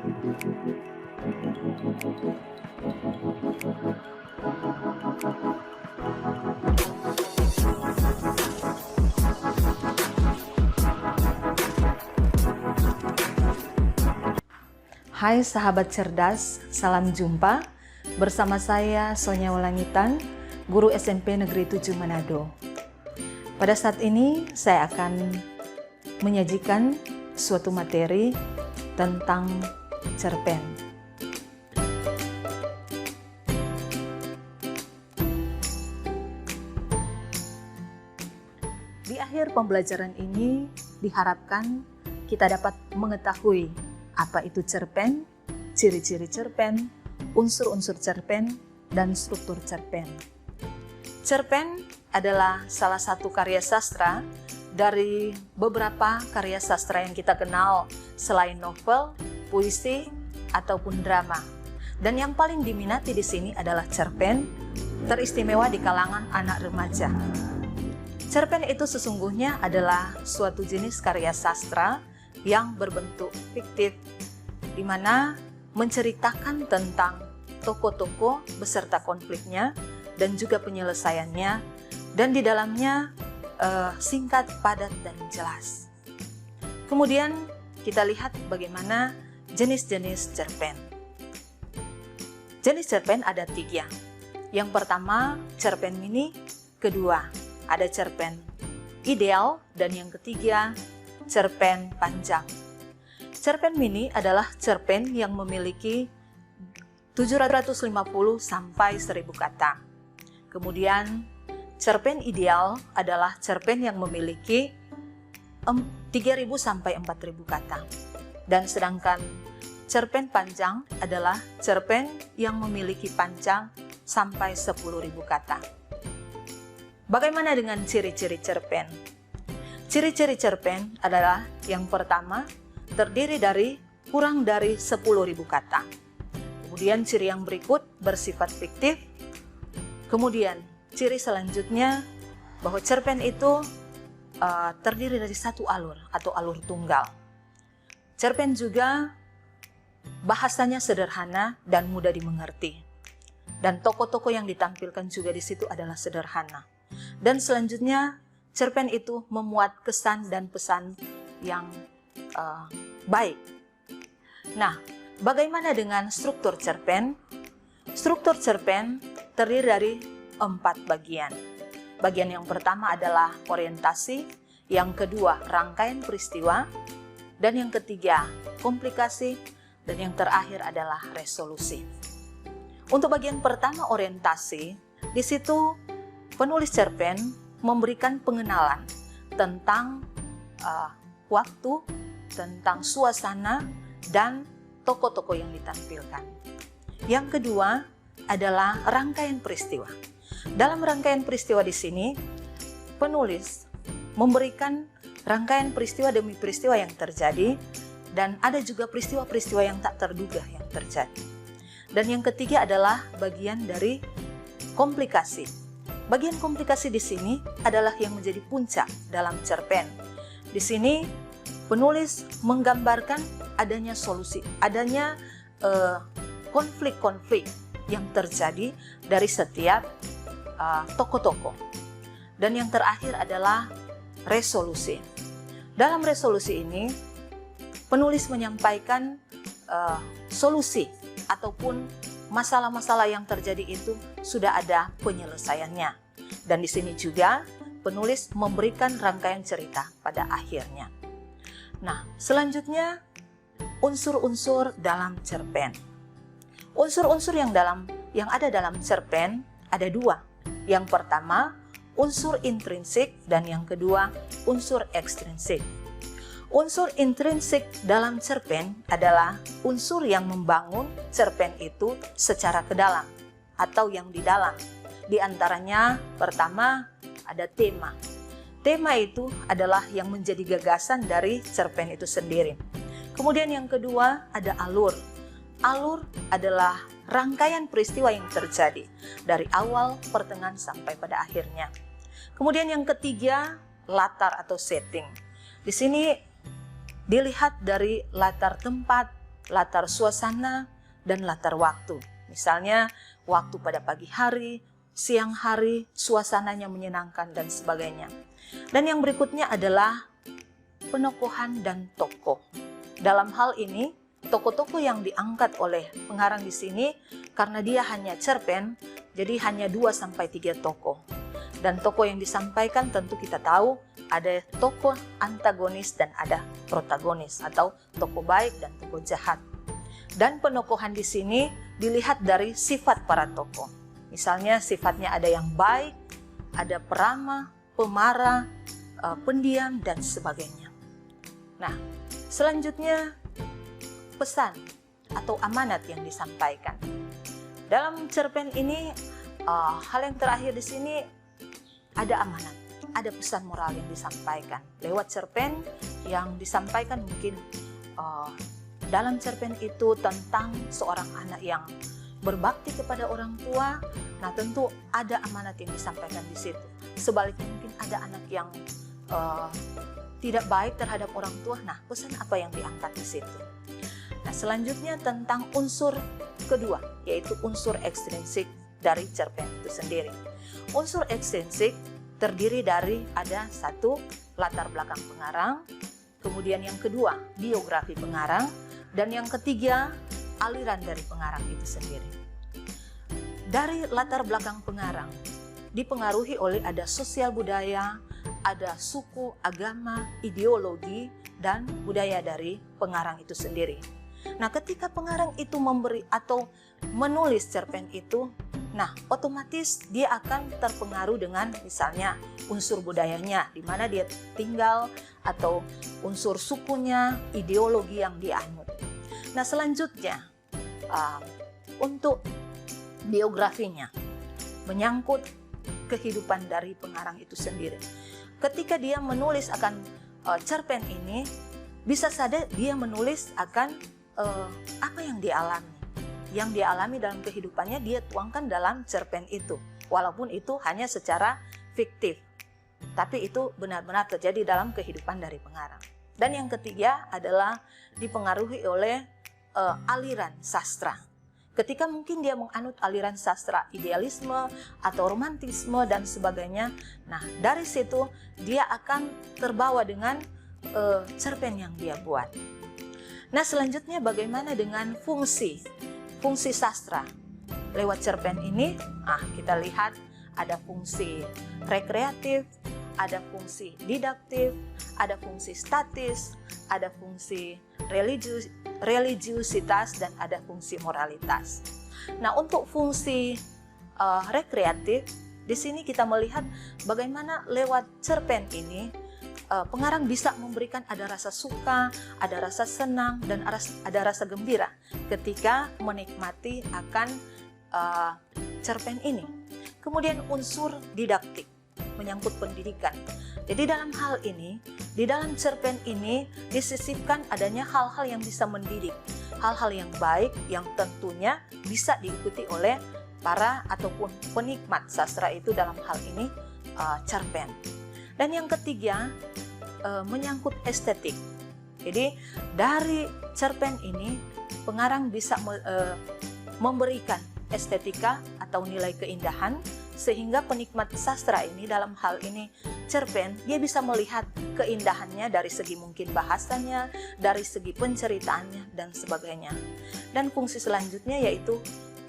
Hai sahabat cerdas, salam jumpa. Bersama saya Sonya Walangitan, guru SMP Negeri 7 Manado. Pada saat ini saya akan menyajikan suatu materi tentang cerpen. Di akhir pembelajaran ini diharapkan kita dapat mengetahui apa itu cerpen, ciri-ciri cerpen, unsur-unsur cerpen, dan struktur cerpen. Cerpen adalah salah satu karya sastra dari beberapa karya sastra yang kita kenal selain novel, puisi, ataupun drama. Dan yang paling diminati di sini adalah cerpen, teristimewa di kalangan anak remaja. Cerpen itu sesungguhnya adalah suatu jenis karya sastra yang berbentuk fiktif, di mana menceritakan tentang tokoh-tokoh beserta konfliknya dan juga penyelesaiannya, dan di dalamnya singkat, padat, dan jelas. Kemudian kita lihat bagaimana jenis-jenis cerpen. Jenis cerpen ada 3. Yang pertama, cerpen mini. Kedua, ada cerpen ideal. Dan yang ketiga, cerpen panjang. Cerpen mini adalah cerpen yang memiliki 750 sampai 1000 kata. Kemudian cerpen ideal adalah cerpen yang memiliki 3000 sampai 4000 kata. Dan sedangkan cerpen panjang adalah cerpen yang memiliki panjang sampai 10.000 kata. Bagaimana dengan ciri-ciri cerpen? Ciri-ciri cerpen adalah yang pertama, terdiri dari kurang dari 10.000 kata. Kemudian ciri yang berikut bersifat fiktif. Kemudian ciri selanjutnya bahwa cerpen itu terdiri dari satu alur atau alur tunggal. Cerpen juga bahasanya sederhana dan mudah dimengerti. Dan tokoh-tokoh yang ditampilkan juga di situ adalah sederhana. Dan selanjutnya cerpen itu memuat kesan dan pesan yang baik. Nah, bagaimana dengan struktur cerpen? Struktur cerpen terdiri dari 4 bagian. Bagian yang pertama adalah orientasi, yang kedua rangkaian peristiwa, dan yang ketiga komplikasi, dan yang terakhir adalah resolusi. Untuk bagian pertama orientasi, di situ penulis cerpen memberikan pengenalan tentang waktu, tentang suasana, dan tokoh-tokoh yang ditampilkan. Yang kedua adalah rangkaian peristiwa. Dalam rangkaian peristiwa di sini, penulis memberikan rangkaian peristiwa demi peristiwa yang terjadi, dan ada juga peristiwa-peristiwa yang tak terduga yang terjadi. Dan yang ketiga adalah bagian dari komplikasi. Bagian komplikasi di sini adalah yang menjadi puncak dalam cerpen. Di sini penulis menggambarkan adanya solusi, adanya konflik-konflik yang terjadi dari setiap tokoh-tokoh. Dan yang terakhir adalah resolusi. Dalam resolusi ini, penulis menyampaikan solusi ataupun masalah-masalah yang terjadi itu sudah ada penyelesaiannya. Dan di sini juga penulis memberikan rangkaian cerita pada akhirnya. Nah, selanjutnya unsur-unsur dalam cerpen. Unsur-unsur yang ada dalam cerpen ada 2. Yang pertama, unsur intrinsik, dan yang kedua, unsur ekstrinsik. Unsur intrinsik dalam cerpen adalah unsur yang membangun cerpen itu secara ke dalam atau yang di dalam. Di antaranya, pertama, ada tema. Tema itu adalah yang menjadi gagasan dari cerpen itu sendiri. Kemudian yang kedua, ada alur. Alur adalah rangkaian peristiwa yang terjadi dari awal, pertengahan, sampai pada akhirnya. Kemudian yang ketiga, latar atau setting. Di sini dilihat dari latar tempat, latar suasana, dan latar waktu. Misalnya, waktu pada pagi hari, siang hari, suasananya menyenangkan, dan sebagainya. Dan yang berikutnya adalah penokohan dan tokoh. Dalam hal ini, tokoh-tokoh yang diangkat oleh pengarang di sini, karena dia hanya cerpen, jadi hanya 2-3 tokoh. Dan tokoh yang disampaikan tentu kita tahu, ada tokoh antagonis dan ada protagonis, atau tokoh baik dan tokoh jahat. Dan penokohan di sini dilihat dari sifat para tokoh. Misalnya sifatnya ada yang baik, ada peramah, pemarah, pendiam, dan sebagainya. Nah, selanjutnya pesan atau amanat yang disampaikan. Dalam cerpen ini, hal yang terakhir di sini ada amanat, ada pesan moral yang disampaikan. Lewat cerpen yang disampaikan mungkin dalam cerpen itu tentang seorang anak yang berbakti kepada orang tua. Nah, tentu ada amanat yang disampaikan di situ. Sebaliknya mungkin ada anak yang tidak baik terhadap orang tua. Nah, pesan apa yang diangkat di situ? Nah, selanjutnya tentang unsur kedua, yaitu unsur ekstrinsik dari cerpen itu sendiri. Unsur ekstrinsik terdiri dari ada 1, latar belakang pengarang, kemudian yang kedua, biografi pengarang, dan yang ketiga, aliran dari pengarang itu sendiri. Dari latar belakang pengarang, dipengaruhi oleh ada sosial budaya, ada suku, agama, ideologi, dan budaya dari pengarang itu sendiri. Nah, ketika pengarang itu memberi atau menulis cerpen itu, nah, otomatis dia akan terpengaruh dengan misalnya unsur budayanya, di mana dia tinggal, atau unsur sukunya, ideologi yang dianut. Nah, selanjutnya untuk biografinya, menyangkut kehidupan dari pengarang itu sendiri. Ketika dia menulis akan cerpen ini, bisa saja dia menulis akan apa yang dialami. Yang dialami dalam kehidupannya dia tuangkan dalam cerpen itu. Walaupun itu hanya secara fiktif. Tapi itu benar-benar terjadi dalam kehidupan dari pengarang. Dan yang ketiga adalah dipengaruhi oleh aliran sastra. Ketika mungkin dia menganut aliran sastra idealisme atau romantisme dan sebagainya, nah dari situ dia akan terbawa dengan cerpen yang dia buat. Nah, selanjutnya bagaimana dengan fungsi sastra lewat cerpen ini? Kita lihat ada fungsi rekreatif, ada fungsi didaktif, ada fungsi statis, ada fungsi religiusitas, dan ada fungsi moralitas. Nah, untuk fungsi rekreatif, di sini kita melihat bagaimana lewat cerpen ini pengarang bisa memberikan ada rasa suka, ada rasa senang, dan ada rasa gembira ketika menikmati akan cerpen ini. Kemudian unsur didaktik, menyangkut pendidikan. Jadi dalam hal ini, di dalam cerpen ini disisipkan adanya hal-hal yang bisa mendidik, hal-hal yang baik yang tentunya bisa diikuti oleh para ataupun penikmat sastra itu, dalam hal ini cerpen. Dan yang ketiga, menyangkut estetik. Jadi dari cerpen ini pengarang bisa memberikan estetika atau nilai keindahan, sehingga penikmat sastra ini dalam hal ini cerpen, dia bisa melihat keindahannya dari segi mungkin bahasanya, dari segi penceritaannya, dan sebagainya. Dan fungsi selanjutnya yaitu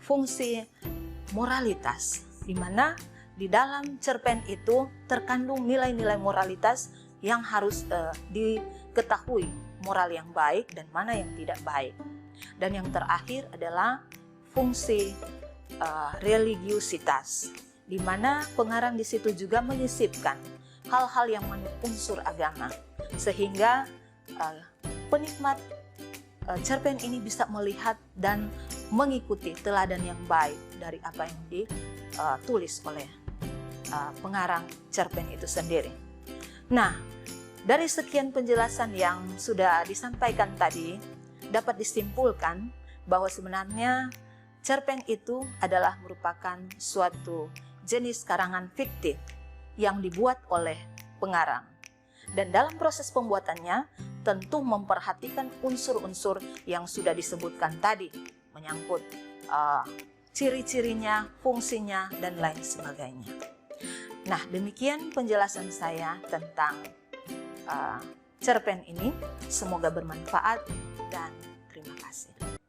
fungsi moralitas, di mana di dalam cerpen itu terkandung nilai-nilai moralitas yang harus diketahui, moral yang baik dan mana yang tidak baik. Dan yang terakhir adalah fungsi religiusitas, di mana pengarang di situ juga menyisipkan hal-hal yang unsur agama, sehingga penikmat cerpen ini bisa melihat dan mengikuti teladan yang baik dari apa yang ditulis oleh pengarang cerpen itu sendiri. Nah, dari sekian penjelasan yang sudah disampaikan tadi, dapat disimpulkan bahwa sebenarnya cerpen itu adalah merupakan suatu jenis karangan fiktif yang dibuat oleh pengarang. Dan dalam proses pembuatannya, tentu memperhatikan unsur-unsur yang sudah disebutkan tadi, menyangkut ciri-cirinya, fungsinya, dan lain sebagainya. Nah, demikian penjelasan saya tentang cerpen ini. Semoga bermanfaat dan terima kasih.